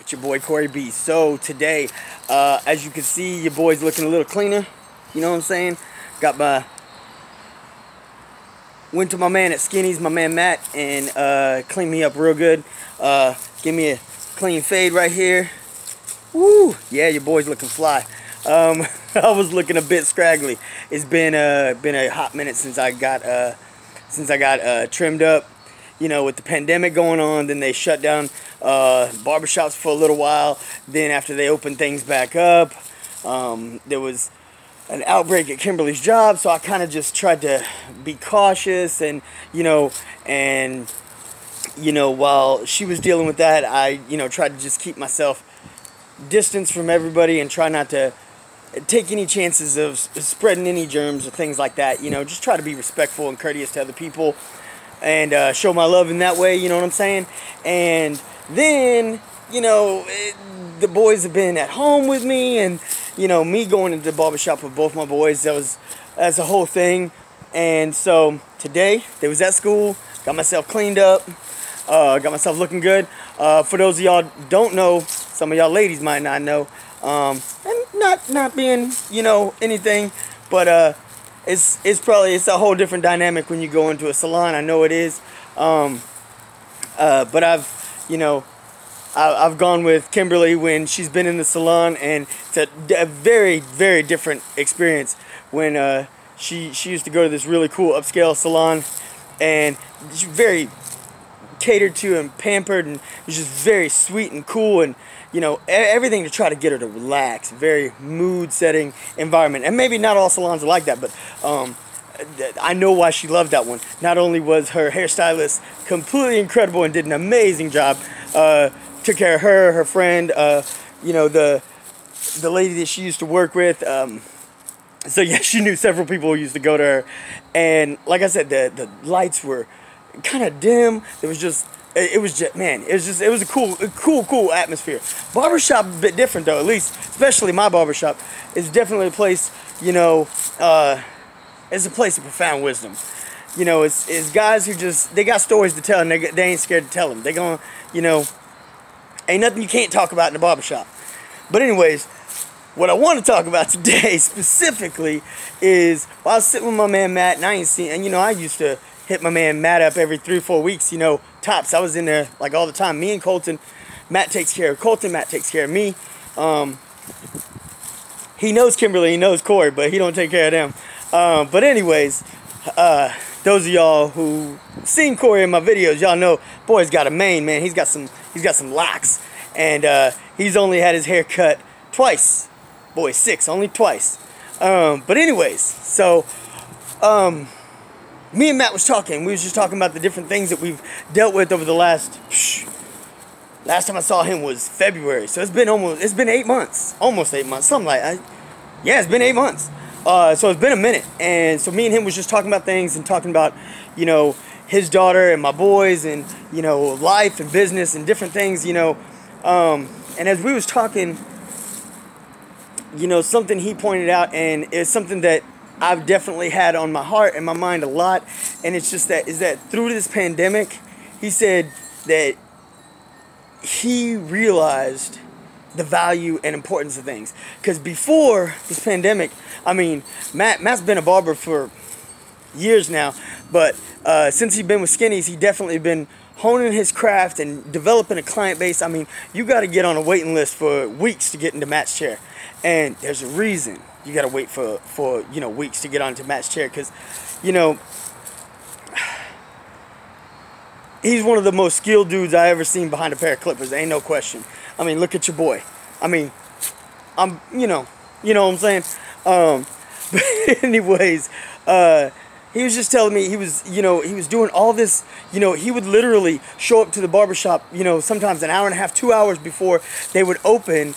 It's your boy Corey B. So today, as you can see, your boy's looking a little cleaner. You know what I'm saying? Went to my man at Skinny's, my man Matt, and cleaned me up real good. Give me a clean fade right here. Woo! Yeah, your boy's looking fly. I was looking a bit scraggly. It's been a hot minute since I got trimmed up. You know, with the pandemic going on, then they shut down barbershops for a little while. Then after they opened things back up, there was an outbreak at Kimberly's job, so I kind of just tried to be cautious, and while she was dealing with that, I tried to just keep myself distance from everybody and try not to take any chances of spreading any germs or things like that. Just try to be respectful and courteous to other people and show my love in that way, you know what I'm saying? And then, the boys have been at home with me, and, me going into the barbershop with both my boys, that's a whole thing. And so today, they was at school, got myself cleaned up, got myself looking good. For those of y'all don't know, some of y'all ladies might not know, and not being, anything, but it's a whole different dynamic when you go into a salon. I know it is. But I've gone with Kimberly when she's been in the salon, and it's a very, very different experience when she used to go to this really cool upscale salon, and she's very catered to and pampered, and it was just very sweet and cool, and everything to try to get her to relax. Very mood setting environment. And maybe not all salons are like that, but I know why she loved that one. Not only was her hairstylist completely incredible and did an amazing job, took care of her friend, the lady that she used to work with. So yeah, she knew several people who used to go to her, and like I said, the lights were kind of dim. It was a cool atmosphere. Barbershop a bit different though, at least, especially my barbershop is definitely a place, it's a place of profound wisdom. It's guys who they got stories to tell, and they ain't scared to tell them. They gonna, ain't nothing you can't talk about in the barbershop. But anyways, what I want to talk about today specifically is, while I was sitting with my man Matt, and I ain't seen, and I used to hit my man Matt up every 3 or 4 weeks, tops. I was in there like all the time. Me and Colton. Matt takes care of Colton, Matt takes care of me. He knows Kimberly, he knows Corey, but he don't take care of them. But anyways, those of y'all who seen Corey in my videos, y'all know boy's got a mane, man. He's got some locks, and he's only had his hair cut twice. Boy, 6, only twice. But anyways, so me and Matt was talking. We was just talking about the different things that we've dealt with over the last time I saw him was February. So it's been 8 months. Almost 8 months. Something like that. Yeah, it's been 8 months. So it's been a minute. And so me and him was just talking about things and talking about, his daughter and my boys and, life and business and different things, and as we was talking, something he pointed out, and it's something that I've definitely had on my heart and my mind a lot, and it's just that through this pandemic, he said that he realized the value and importance of things. Because before this pandemic, I mean, Matt's been a barber for years now, but since he's been with Skinny's, he definitely been honing his craft and developing a client base. I mean, you got to get on a waiting list for weeks to get into Matt's chair, and there's a reason. You gotta wait for weeks to get onto Matt's chair, because he's one of the most skilled dudes I ever seen behind a pair of clippers. Ain't no question. I mean, look at your boy. I mean, you know what I'm saying. But anyways, he was just telling me he was doing all this. He would literally show up to the barbershop, sometimes an hour and a half, 2 hours before they would open,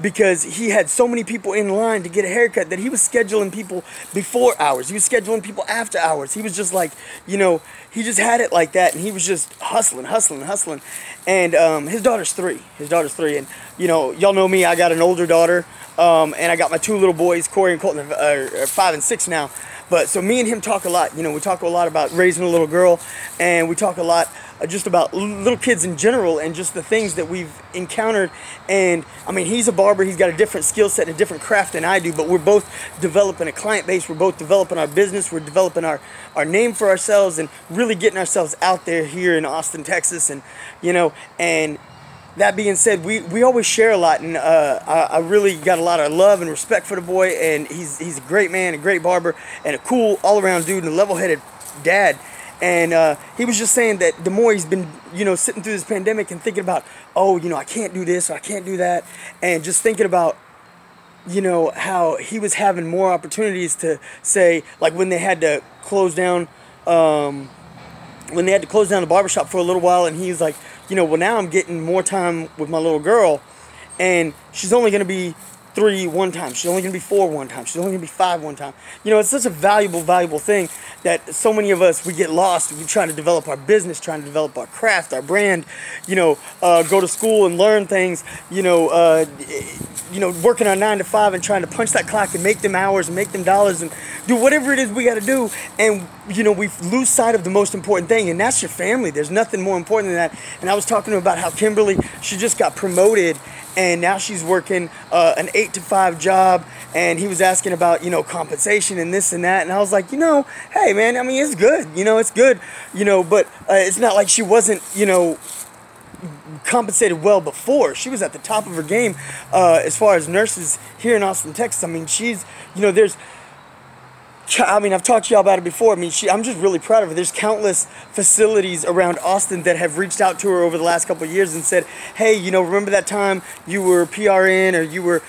because he had so many people in line to get a haircut that he was scheduling people before hours. He was scheduling people after hours. He was just like, he just had it like that, and he was just hustling. And his daughter's 3. And, y'all know me, I got an older daughter, and I got my 2 little boys, Corey and Colton, are 5 and 6 now. But so me and him talk a lot. We talk a lot about raising a little girl, and we talk a lot just about little kids in general and just the things that we've encountered. And I mean, he's a barber, he's got a different skill set and a different craft than I do, but we're both developing a client base, we're both developing our business, we're developing our name for ourselves and really getting ourselves out there here in Austin, Texas. And and that being said, we always share a lot, and I really got a lot of love and respect for the boy, and he's a great man, a great barber, and a cool all-around dude and a level-headed dad. And he was just saying that the more he's been, sitting through this pandemic and thinking about, oh, I can't do this or I can't do that, and just thinking about, how he was having more opportunities to say, like when they had to close down, the barbershop for a little while, and he was like, well, now I'm getting more time with my little girl, and she's only going to be 3 one time. She's only going to be 4 one time. She's only going to be 5 one time. It's such a valuable thing that so many of us, we get lost. We're trying to develop our business, trying to develop our craft, our brand, go to school and learn things, working our 9 to 5 and trying to punch that clock and make them hours and make them dollars and do whatever it is we got to do. And, we lose sight of the most important thing, and that's your family. There's nothing more important than that. And I was talking to him about how Kimberly, she just got promoted, and now she's working an 8 to 5 job, and he was asking about, compensation and this and that. And I was like, hey, man, I mean, it's good. It's good, but it's not like she wasn't, compensated well before. She was at the top of her game as far as nurses here in Austin, Texas. I mean, I've talked to y'all about it before. I mean, I'm just really proud of her. There's countless facilities around Austin that have reached out to her over the last couple of years and said, hey, remember that time you were PRN, or you were,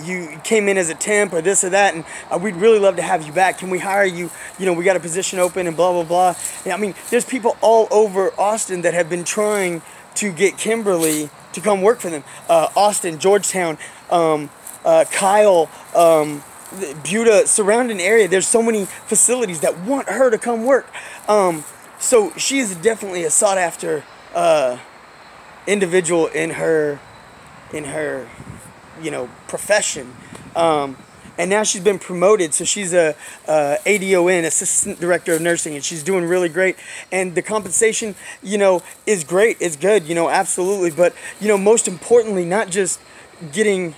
you came in as a temp or this or that, and we'd really love to have you back. Can we hire you? We got a position open and blah, blah, blah. And, I mean, there's people all over Austin that have been trying to get Kimberly to come work for them. Austin, Georgetown, Kyle, Buda, surrounding area. There's so many facilities that want her to come work. So she is definitely a sought after individual in her profession. And now she's been promoted, so she's a ADON, Assistant Director of Nursing, and she's doing really great. And the compensation, is great. It's good, absolutely. But, most importantly, not just getting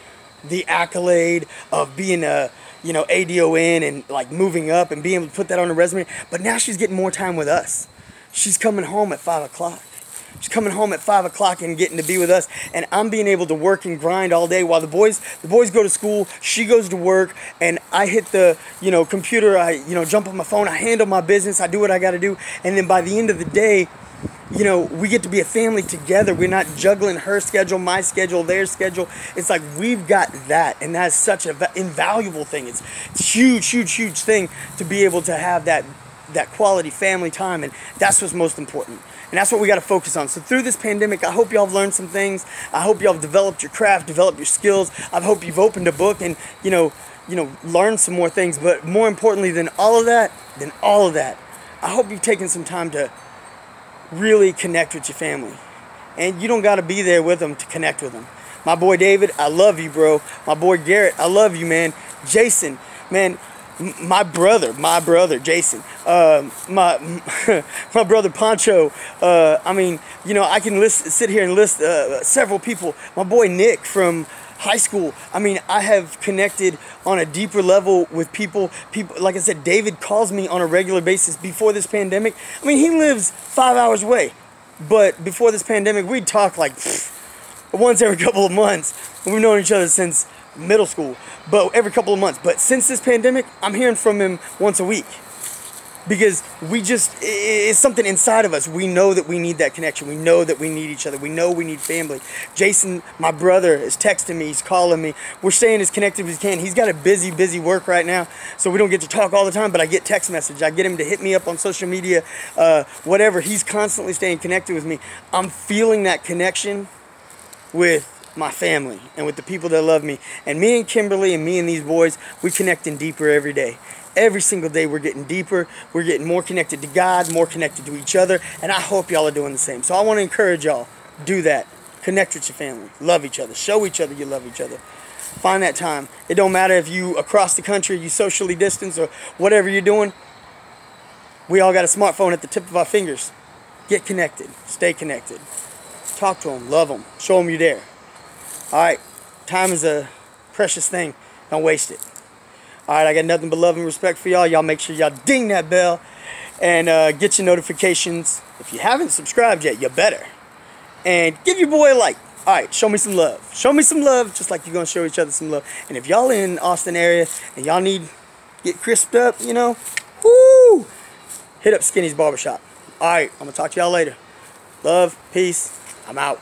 the accolade of being a ADON and like moving up and being able to put that on her resume, but now she's getting more time with us. She's coming home at 5 o'clock. She's coming home at 5 o'clock and getting to be with us, and I'm being able to work and grind all day while the boys go to school, she goes to work, and I hit the computer, I jump on my phone, I handle my business, I do what I got to do, and then by the end of the day, we get to be a family together. We're not juggling her schedule, my schedule, their schedule. It's like we've got that, and that's such an invaluable thing. It's huge thing to be able to have that quality family time, and that's what's most important. And that's what we got to focus on. So through this pandemic, I hope y'all have learned some things. I hope y'all have developed your craft, developed your skills. I hope you've opened a book and, learned some more things. But more importantly than all of that, I hope you've taken some time to really connect with your family. And you don't got to be there with them to connect with them. My boy David, I love you, bro. My boy Garrett, I love you, man. Jason, man, my brother Jason, my brother Pancho. I mean, I can sit here and list several people. My boy Nick from high school. I mean, I have connected on a deeper level with people. Like I said, David calls me on a regular basis before this pandemic. I mean, he lives 5 hours away, but before this pandemic, we'd talk like once every couple of months. We've known each other since middle school, but every couple of months. But since this pandemic, I'm hearing from him once a week, because it's something inside of us. We know that we need that connection. We know that we need each other. We know we need family. Jason, my brother, is texting me. He's calling me. We're staying as connected as we can. He's got a busy work right now, so we don't get to talk all the time, but I get text message. I get him to hit me up on social media, whatever. He's constantly staying connected with me. I'm feeling that connection with my family and with the people that love me. And me and Kimberly and me and these boys, we connecting deeper every day. Every single day we're getting deeper. We're getting more connected to God, more connected to each other, and I hope y'all are doing the same. So I want to encourage y'all, do that. Connect with your family. Love each other. Show each other you love each other. Find that time. It don't matter if you across the country, you socially distance, or whatever you're doing. We all got a smartphone at the tip of our fingers. Get connected. Stay connected. Talk to them. Love them. Show them you're there. Alright. Time is a precious thing. Don't waste it. Alright, I got nothing but love and respect for y'all. Y'all make sure y'all ding that bell and get your notifications. If you haven't subscribed yet, you better. And give your boy a like. Alright, show me some love. Show me some love just like you're going to show each other some love. And if y'all in Austin area and y'all need get crisped up, you know, whoo, hit up Skinny's Barbershop. Alright, I'm going to talk to y'all later. Love, peace, I'm out.